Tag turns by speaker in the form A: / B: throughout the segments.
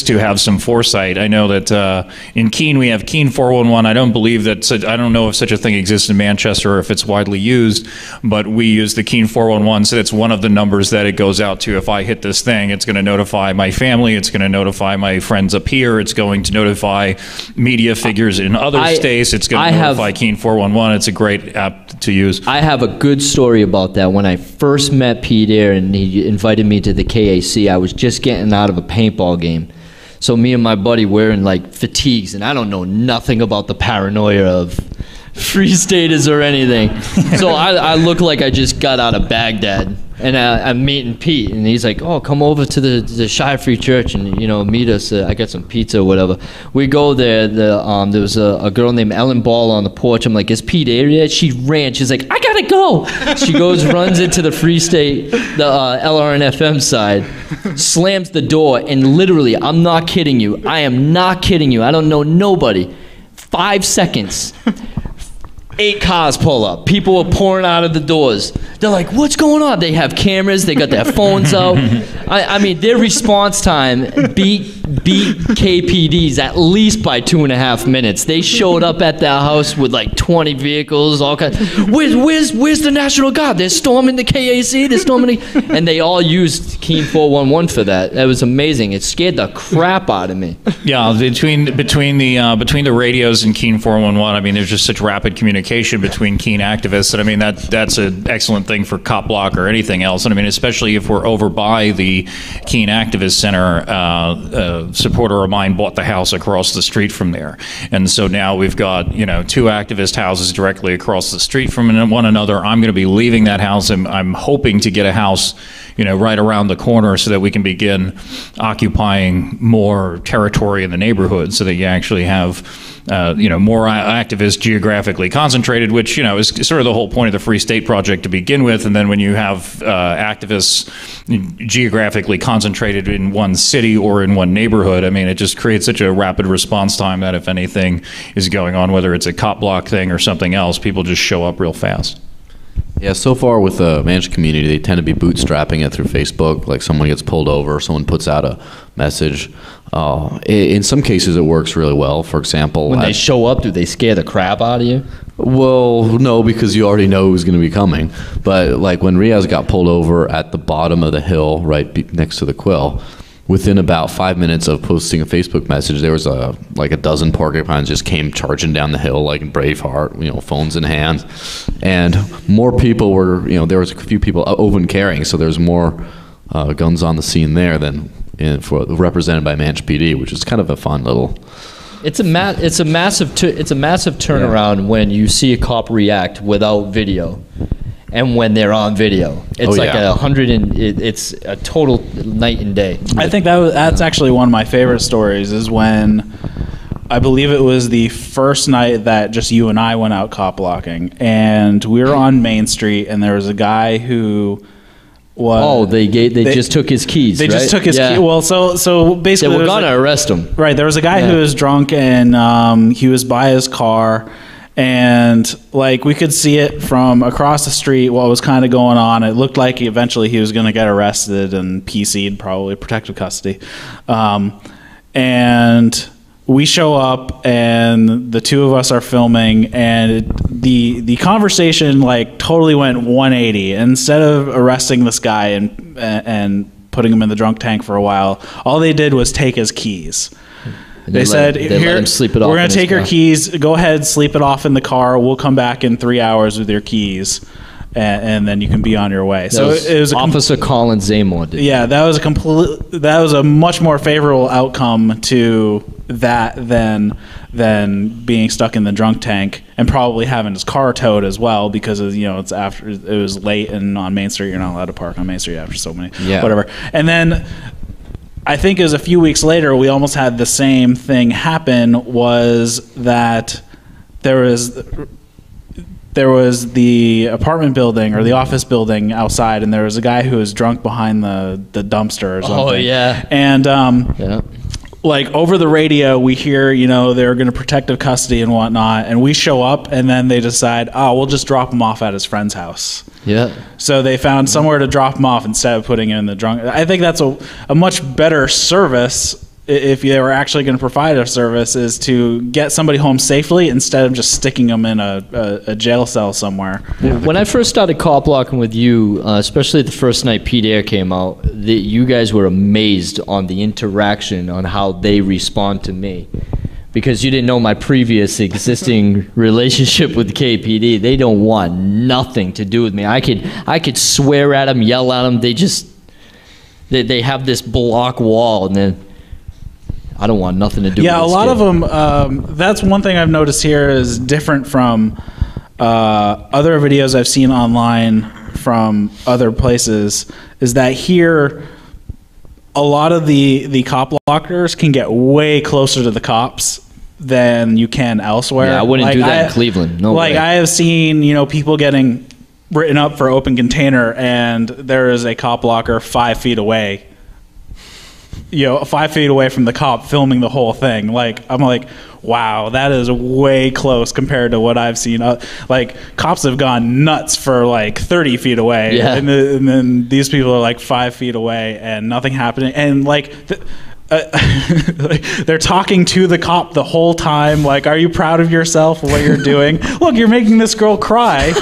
A: to have some foresight. I know that in Keene we have Keene 411. I don't believe that. I don't know if such a thing exists in Manchester or if it's widely used, but we use the Keene 411. So that's one of the numbers that it goes out to. If I hit this thing, it's going to notify my family. It's going to notify my friends up here. It's going to notify media figures in other states. It's going to notify Keene 411. It's a great app to use.
B: I have a good story about that. When I first met Pete there and he invited me to the KAC, I was just getting out of a paintball game. So me and my buddy were in like fatigues, and I don't know nothing about the paranoia of Free Staters or anything. So I look like I just got out of Baghdad, and I'm meeting Pete, and he's like, "Oh, come over to the Shire Free Church and meet us. I got some pizza or whatever." We go there. There was a girl named Ellen Ball on the porch. I'm like, "Is Pete there?" She ran. She's like, "I gotta go." She goes, runs into the Free State, the LRNFM side, slams the door, and literally, I'm not kidding you. I am not kidding you. I don't know nobody. 5 seconds. 8 cars pull up. People are pouring out of the doors. They're like, "What's going on?" They have cameras. They got their phones out. I mean, their response time beat KPD's at least by 2.5 minutes. They showed up at their house with like 20 vehicles, all kinds. Where's the National Guard? They're storming the KAC. They're storming and they all used Keene 411 for that. That was amazing. It scared the crap out of me.
A: Yeah, between the radios and Keene 411, I mean, there's just such rapid communication between Keene activists, and I mean that's an excellent thing for Cop Block or anything else. And I mean, especially if we're over by the Keene Activist Center, a supporter of mine bought the house across the street from there, and so now we've got 2 activist houses directly across the street from one another. I'm going to be leaving that house, and I'm hoping to get a house right around the corner so that we can begin occupying more territory in the neighborhood, so that you actually have more activists geographically concentrated, which is sort of the whole point of the Free State Project to begin with. And then when you have activists geographically concentrated in one city or in one neighborhood, I mean, it just creates such a rapid response time that if anything is going on, whether it's a Cop Block thing or something else, people just show up real fast.
C: Yeah, so far with the managed community, they tend to be bootstrapping it through Facebook. Like someone gets pulled over, someone puts out a message. In some cases, it works really well. For example,
B: when they show up, do they scare the crap out of you?
C: Well, no, because you already know who's going to be coming. But like when Riaz got pulled over at the bottom of the hill, right next to the Quill, within about 5 minutes of posting a Facebook message, there was like a dozen porcupines just came charging down the hill like in Braveheart, phones in hand, and more people were, there was a few people open carrying, so there's more guns on the scene there than represented by Manch PD, which is kind of a fun little.
B: It's a massive turnaround when you see a cop react without video. And when they're on video, it's it's a total night and day.
D: I think that's actually one of my favorite stories is when I believe it was the first night that just you and I went out cop blocking, and we were on Main Street, and there was a guy who was
B: they just took his keys.
D: They just took his keys. Well, so basically
B: they were gonna arrest him.
D: Right, there was a guy who was drunk, and he was by his car. And like we could see it from across the street what was kind of going on. It looked like eventually he was going to get arrested and PC'd, probably protective custody. And we show up and the two of us are filming, and the conversation like totally went 180. Instead of arresting this guy and putting him in the drunk tank for a while, all they did was take his keys. They said,
B: let him sleep it off.
D: We're going to take your keys. Go ahead, sleep it off in the car. We'll come back in 3 hours with your keys, and then you can be on your way. So it was
B: Officer Colin Zamor did.
D: Yeah, that was a much more favorable outcome to that than being stuck in the drunk tank and probably having his car towed as well, because it's after it was late, and on Main Street you're not allowed to park on Main Street after so many whatever. And then I think it was a few weeks later, we almost had the same thing happen, was that there was the apartment building or the office building outside, and there was a guy who was drunk behind the dumpster or something.
B: Oh, yeah.
D: And like over the radio, we hear, they're going to protective custody and whatnot, and we show up, and then they decide, we'll just drop him off at his friend's house.
B: Yeah.
D: So they found somewhere to drop him off instead of putting him in the drunk. I think that's a much better service if they were actually going to provide a service, is to get somebody home safely instead of just sticking them in a jail cell somewhere.
B: When I first started cop blocking with you, especially the first night Pete Air came out, you guys were amazed on the interaction, on how they respond to me. Because you didn't know my previous existing relationship with KPD. They don't want nothing to do with me. I could swear at them, yell at them. They have this block wall, and then I don't want nothing to do with it.
D: Yeah, a lot of them, that's one thing I've noticed here is different from other videos I've seen online from other places, is that here a lot of the cop blockers can get way closer to the cops than you can elsewhere.
B: Yeah, I wouldn't do that in Cleveland. No way.
D: I have seen, people getting written up for open container, and there is a cop blocker 5 feet away. 5 feet away from the cop filming the whole thing. I'm like, wow, that is way close compared to what I've seen. Cops have gone nuts for 30 feet away,
B: yeah.
D: and then these people are 5 feet away and nothing happening. And they're talking to the cop the whole time. Are you proud of yourself for what you're doing? Look, you're making this girl cry,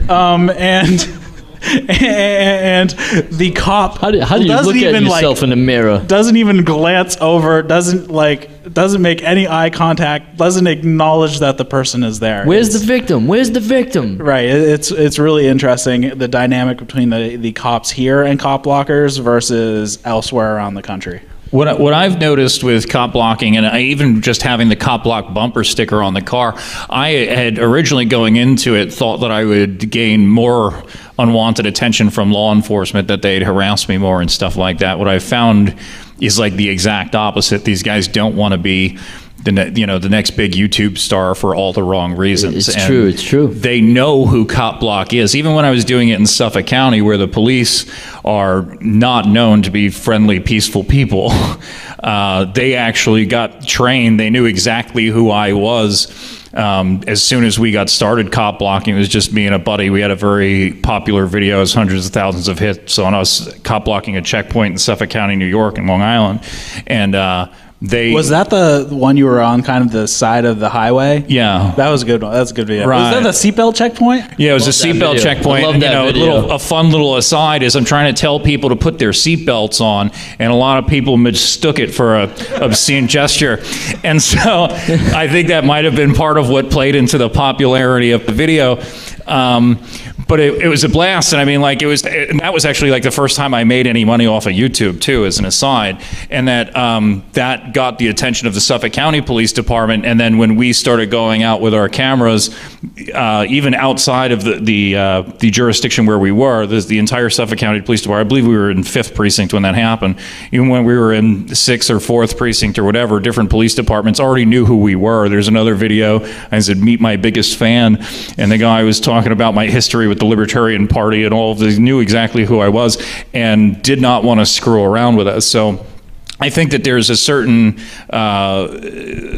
D: and the cop
B: how do you look at yourself in the mirror?
D: Doesn't even glance over, doesn't make any eye contact, doesn't acknowledge that the person is there.
B: Where's the victim? Right.
D: It's really interesting, the dynamic between the cops here and cop blockers versus elsewhere around the country.
A: What I've noticed with cop blocking, and even just having the cop block bumper sticker on the car, I had originally, going into it, thought that I would gain more unwanted attention from law enforcement, that they'd harass me more and stuff like that. What I found is the exact opposite. These guys don't want to be the next big YouTube star for all the wrong reasons.
B: It's true. They
A: know who cop block is. Even when I was doing it in Suffolk County, where the police are not known to be friendly, peaceful people, they actually got trained. They knew exactly who I was. As soon as we got started cop blocking, it was just me and a buddy. We had a very popular video, has hundreds of thousands of hits on us cop blocking a checkpoint in Suffolk County, New York, in Long Island, and was
D: that the one you were on, kind of the side of the highway?
A: Yeah,
D: that was a good one. That's a good video.
A: Right.
D: Was that the seatbelt checkpoint?
A: Yeah, it was a seatbelt checkpoint.
B: I love that video.
A: A fun little aside is I'm trying to tell people to put their seatbelts on, and a lot of people mistook it for a obscene gesture, and so I think that might have been part of what played into the popularity of the video. But it was a blast, and I mean, that was actually the first time I made any money off of YouTube too, as an aside, and that got the attention of the Suffolk County Police Department. And then when we started going out with our cameras, even outside of the jurisdiction where we were, the entire Suffolk County Police Department, I believe we were in 5th precinct when that happened. Even when we were in 6th or 4th precinct or whatever, different police departments already knew who we were. There's another video. I said, "Meet my biggest fan," and the guy was talking about my history with the Libertarian Party and all of these, knew exactly who I was and did not want to screw around with us. So I think that there's a certain,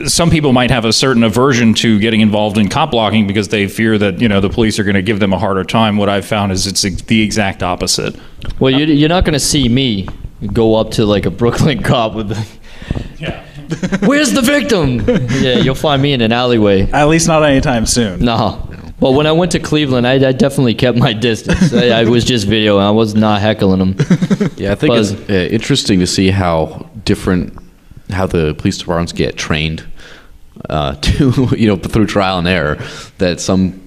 A: some people might have a certain aversion to getting involved in cop blocking because they fear that, the police are going to give them a harder time. What I've found is it's the exact opposite.
B: Well, you're not going to see me go up to a Brooklyn cop with
A: yeah.
B: Where's the victim? Yeah, you'll find me in an alleyway.
D: At least not anytime soon.
B: No. Well, when I went to Cleveland, I definitely kept my distance. I was just videoing. I was not heckling them.
C: Yeah, I think it's interesting to see how the police departments get trained to, through trial and error, that some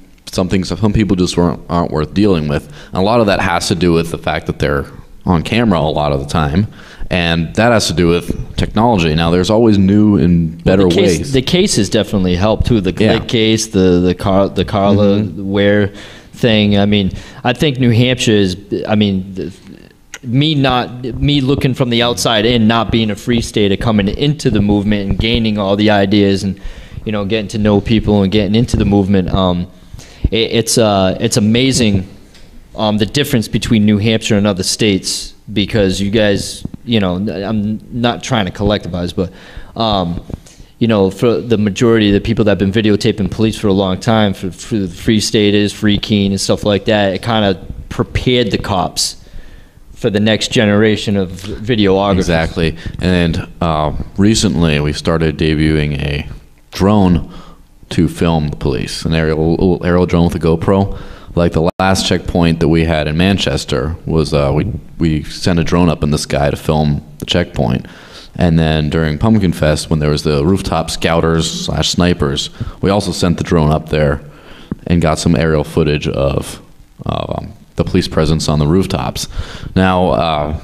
C: people just aren't worth dealing with. And a lot of that has to do with the fact that they're on camera a lot of the time. And that has to do with technology. Now, there's always new and better ways.
B: The cases definitely help too. The Glick case, the Carla Ware thing. I mean, I think New Hampshire is. I mean, me looking from the outside in, not being a free state, of coming into the movement and gaining all the ideas and getting to know people and getting into the movement. It's amazing the difference between New Hampshire and other states. Because you guys, I'm not trying to collectivize, but, for the majority of the people that have been videotaping police for a long time, for the Free Staters, Free Keene, and stuff like that, it kind of prepared the cops for the next generation of videographers.
C: Exactly. And recently we started debuting a drone to film the police, an aerial drone with a GoPro. Like the last checkpoint that we had in Manchester was we sent a drone up in the sky to film the checkpoint. And then during Pumpkin Fest, when there was the rooftop scouters / snipers, we also sent the drone up there and got some aerial footage of the police presence on the rooftops. Now,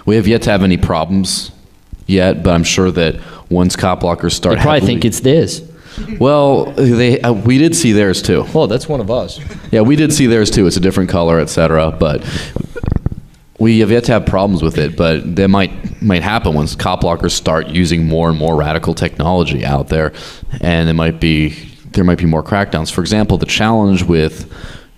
C: we have yet to have any problems yet, but I'm sure that once cop blockers start,
B: They probably think it's theirs.
C: Well, we did see theirs too.
B: Oh, that's one of us.
C: Yeah, we did see theirs too. It's a different color, etc. But we have yet to have problems with it. But that might happen once cop blockers start using more and more radical technology out there, and there might be more crackdowns. For example, the challenge with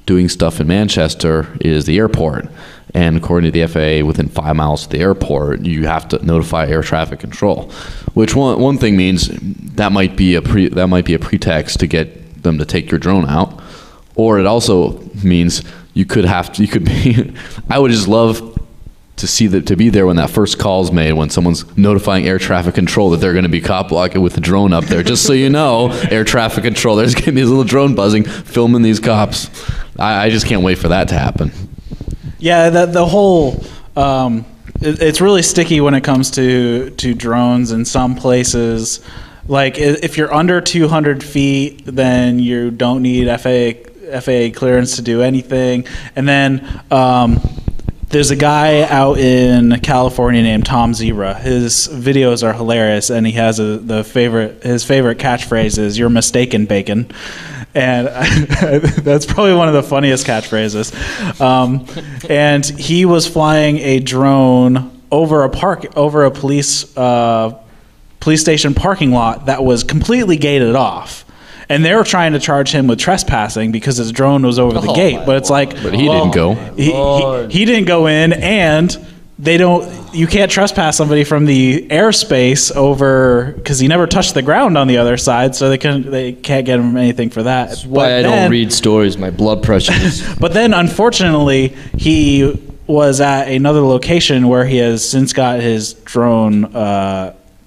C: doing stuff in Manchester is the airport. And according to the FAA, within 5 miles of the airport, you have to notify air traffic control. Which one thing means that might be a pretext to get them to take your drone out, or it also means you could be. I would just love to be there when that first call is made, when someone's notifying air traffic control that they're going to be cop blocking with the drone up there. Just so you know, air traffic control, there's going to be a little drone buzzing, filming these cops. I just can't wait for that to happen.
D: Yeah, the whole it's really sticky when it comes to drones in some places. Like if you're under 200 feet, then you don't need FAA clearance to do anything. And then there's a guy out in California named Tom Zebra. His videos are hilarious, and he has his favorite catchphrase is "You're mistaken, bacon." And that's probably one of the funniest catchphrases. And he was flying a drone over a police station parking lot that was completely gated off. And they were trying to charge him with trespassing because his drone was over the gate. But it's like,
C: but he didn't go.
D: He didn't go in, and you can't trespass somebody from the airspace over, because he never touched the ground on the other side, so they can't get him anything for that.
B: That's why I don't read stories. My blood pressure is...
D: But then, unfortunately, he was at another location where he has since got his drone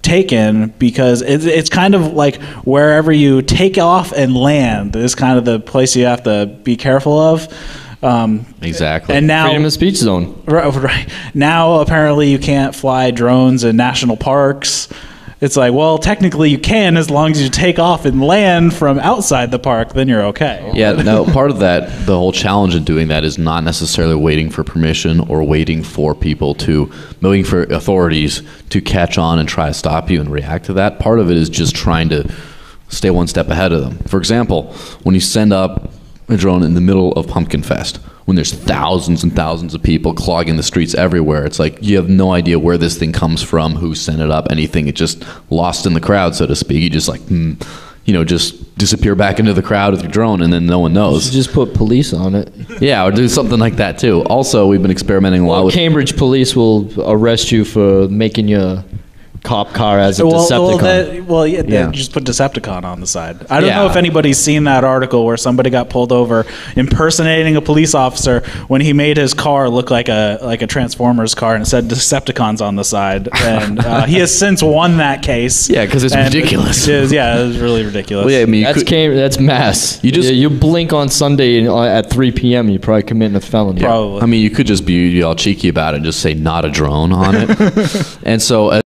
D: taken, because it's kind of like wherever you take off and land is kind of the place you have to be careful of.
C: Exactly.
D: And now,
B: freedom of speech zone.
D: Right. Now, apparently, you can't fly drones in national parks. It's like, well, technically you can, as long as you take off and land from outside the park, then you're okay.
C: Yeah, no, part of that, the whole challenge in doing that is not necessarily waiting for permission or waiting for authorities to catch on and try to stop you and react to that. Part of it is just trying to stay one step ahead of them. For example, when you send up a drone in the middle of Pumpkin Fest, when there's thousands and thousands of people clogging the streets everywhere, it's like you have no idea where this thing comes from, who sent it up, anything. It just lost in the crowd, so to speak. You just just disappear back into the crowd with your drone, and then no one knows.
B: You should just put police on it.
C: Yeah, or do something like that too. Also, we've been experimenting a lot with...
B: Cambridge police will arrest you for making your cop car as a Decepticon.
D: Just put Decepticon on the side. I don't know if anybody's seen that article where somebody got pulled over impersonating a police officer when he made his car look like a Transformers car and said Decepticons on the side. And he has since won that case.
C: Yeah, because it's ridiculous.
D: It was really ridiculous.
C: Well, yeah, I mean,
B: that's mass. You blink on Sunday at 3 p.m. you're probably committing a felony.
D: Probably.
C: I mean, you could just be all cheeky about it and just say not a drone on it. And so